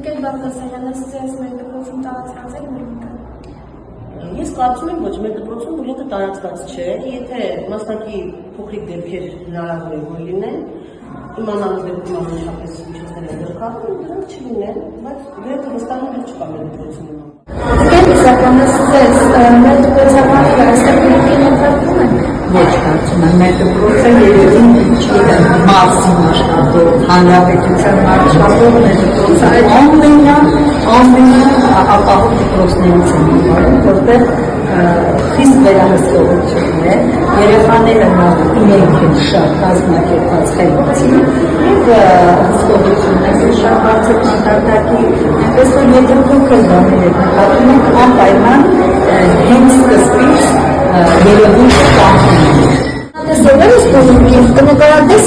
Գիտեք Բաղդասարյանը ձեզ մեր դպրոցում տարածված է բուլինգը։ Ես կարծում եմ ոչ մեր դպրոցում բուլինգը տարածված չէ, եթե մասնակի փոքրիկ դեպքեր հնարավոր է որ լինեն, իմանալու դեպքում անմիջապես միջոցներ են դրկապում, դրանք չլինեն, բայց գրեթե վստահաբար չկա մեր դպրոցում։ Գիտեք իսականս ձեզ մեր դպրոցականները այստեղ բուլինգի ներկայացնում են։ Ոչ կարծում եմ, մեր դպրոցը երևի մարզին աշխատող, հանրապետության մարզապետող մեր դպրոցը ամենաապահով դպրոցներից են համարում, որտեղ խիստ վերահսկողություն է, երեխաները իրենք են շատ կազմակերպված խելացի և հսկողություններ են շատ բարձր մակարդակի, այնպես որ եթե փոքր բաներ եք նկատում եք անպայման հենց սկզբից երևույթ կանխում են։ Տեսել ես բուլինգին, կնկարատես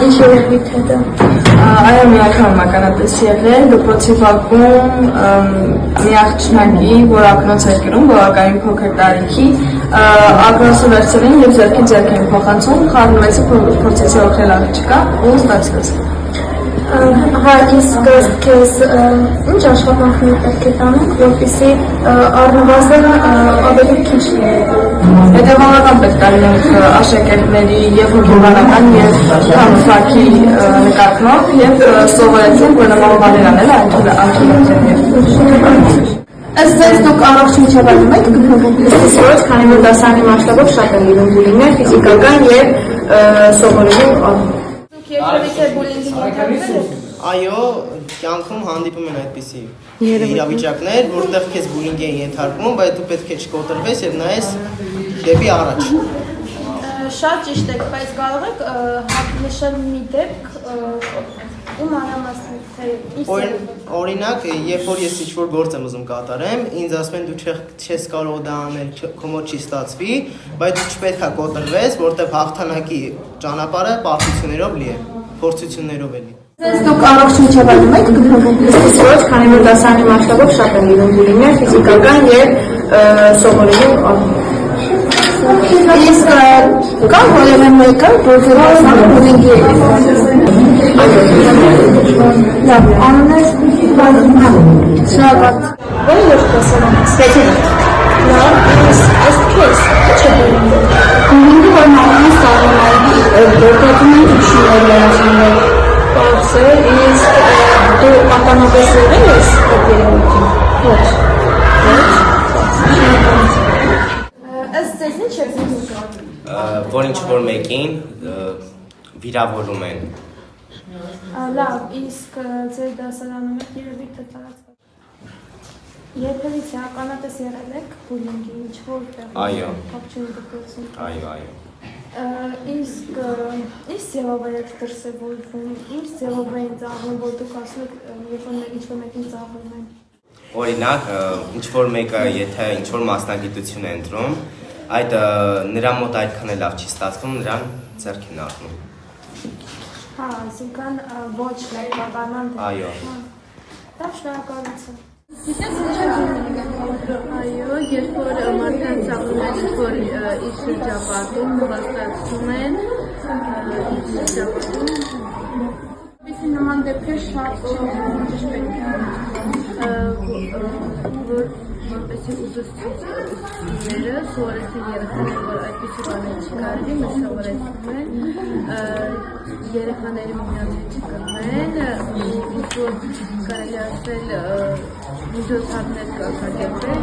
ինչ երևույթ է դա։ Այո, մի անգամ մականատես եղել դպրոցի բակում մի աղջնակի, որ ակնոց էր կրում, բավականին փոքր տարիքի, ակնոցը վերցրել են և ձեռքին ձեռք էին փոխանցում, խառնվեցի փորձեցի օգնել աղջկա ու ստացվեց։ Հա, իսկ քեզ ինչ աշխատանքներ պետք է տանենք, որպեսզի առնվազն ավելի քիչ լինի։ Հետևողական պետք է լինենք աշակերտների և հոգեբանական և համոզվարքի նկատմամբ և սովորեցինք, որ նման բաներ անելը արգելակցել է։ Ըստ ձեզ դուք առողջ միջավայրում եք գտնվում, ոչ, քանի որ դասարանի մասշտաբով շատ են լինում բուլինգներ, ֆիզիկական և սովորելու առումով։ Դուք երբևէ բուլինգի ենթարկվել եք։ Այո, կյանքում հանդիպում են այդպիսի իրավիճակներ, որտեղ քեզ բուլինգ են ենթարկվում, բայց դու պետք է չկոտրվես եւ նայես դեպի առաջ։ Շատ ճիշտ եք, բայց կարող եք նշել մի դեպք, ում մանրամասն Օրինակ, երբ որ ես ինչ-որ գործ եմ ուզում կատարեմ, ինձ ասում են դու չես կարող դա անել, քո մոտ չի ստացվի, բայց չպետք է կոտրվես, որտեղ հաղթանակի ճանապարհը պարտություններով լի է, փորձություններով է լի։ Ձեզ դուք առողջ միջավայրում եք գտնվում, ոչ, քանի որ դասարանի մասշտաբով շատ են լինում բուլինգներ, ֆիզիկական և սովորելու առումով։ Իսկ կա որևէ մեկը, որ դասարան բուլինգի է լավ, անունը շնորհակալ։ Ո՞ր դասարան ես։ Լավ, ըստ քեզ, ի՞նչ է բուլինգը։ Բուլինգը որ մարդկանց ծառայում գործածում են իջնել լրացնել։ Պարզ է, իսկ դու ականապես եղել ես այդ երևույթին։ Ոչ։ Ըստ ձեզ ինչ եք զգում։ Որ ինչ-որ մեկին վիրավորում են։ Լավ, իսկ ձեր դասարանում եք երևույթը տարածված։ Երբևիցե ականատես եղել եք բուլինգի ինչ-որ տեղ։ Այո։ Ողջույն դպրոցում։ Այո։ Իսկ ինչ ձևով եք դրսևորվում, ինչ ձևով են ծաղրում, որ դուք ասում եք, երբ որ ինչ-որ մեկին ծաղրում են։ Օրինակ, ինչ-որ մեկը, եթե ինչ-որ մասնագիտություն է ընտրում, այդ նրա մոտ այդքան լավ չի ստացվում, նրան ձեռք են առնում։ Հա, այսինքն ոչ լայնական դեպք։ Այո։ Դա շնորհակալություն։ Այո, երբ որ մարդկանց ծաղրում են ինչ-որ իր շրջապատում, նվաստացում են իր շրջապատում, Իսկ նման դեպքեր շատ ճիշտ են, որպեսզի ուսուցիչները սովորեցին երեխաներին, որ այդպիսի բաներ չկարելի, մեզ սովորեցնում են երեխաների միմյանց չկռվեն, ինչ-որ կարելի ասել միջոցառումներ կազմակերպել